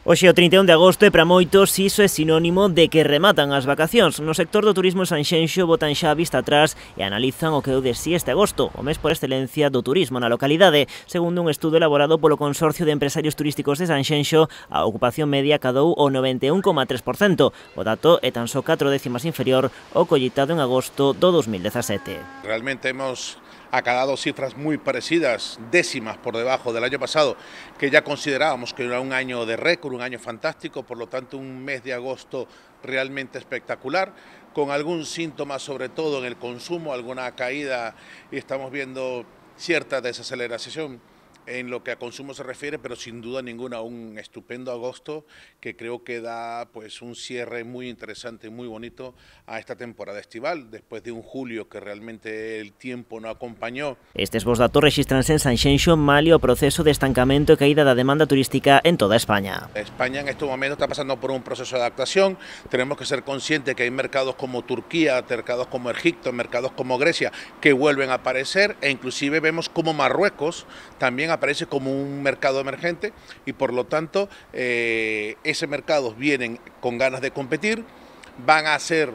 Hoxe o 31 de agosto e para moitos iso é sinónimo de que rematan as vacacións. No sector do turismo Sanxenxo botan xa a vista atrás e analizan o que deu de si este agosto, o mes por excelencia do turismo na localidade. Segundo un estudo elaborado polo Consorcio de Empresarios Turísticos de Sanxenxo, a ocupación media cadou o 91,3%. O dato é tan só 4 décimas inferior ao collitado en agosto do 2017. Realmente hemos acabado cifras muy parecidas, décimas por debajo del año pasado, que ya considerábamos que era un año de récord, un año fantástico, por lo tanto un mes de agosto realmente espectacular, con algún síntoma sobre todo en el consumo, alguna caída, y estamos viendo cierta desaceleración en lo que a consumo se refiere, pero sin duda ninguna un estupendo agosto que creo que da pues un cierre muy interesante, muy bonito a esta temporada estival, después de un julio que realmente el tiempo no acompañó. Estes bons datos rexistranse en Sanxenxo malia o proceso de estancamento e caída da demanda turística en toda España. España en estos momentos está pasando por un proceso de adaptación, tenemos que ser conscientes que hay mercados como Turquía, mercados como Egipto, mercados como Grecia que vuelven a aparecer e inclusive vemos como Marruecos también aparece como un mercado emergente y por lo tanto ese mercado vienen con ganas de competir, van a hacer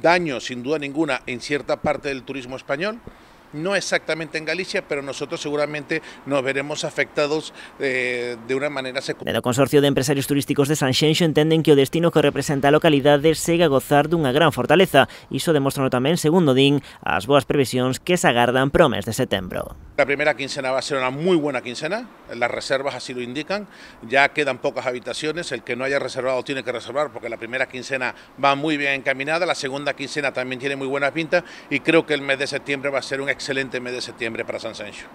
daño sin duda ninguna en cierta parte del turismo español, no exactamente en Galicia, pero nosotros seguramente nos veremos afectados de una manera secundaria. Dentro do Consorcio de Empresarios Turísticos de Sanxenxo entenden que o destino que representa a localidade segue a gozar dunha gran fortaleza. Iso demostran tamén, segundo din, as boas previsións que se agardan para o mes de setembro. La primera quincena va a ser una muy buena quincena, las reservas así lo indican, ya quedan pocas habitaciones, el que no haya reservado tiene que reservar porque la primera quincena va muy bien encaminada, la segunda quincena también tiene muy buena pinta y creo que el mes de septiembre va a ser un excelente mes de septiembre para Sanxenxo.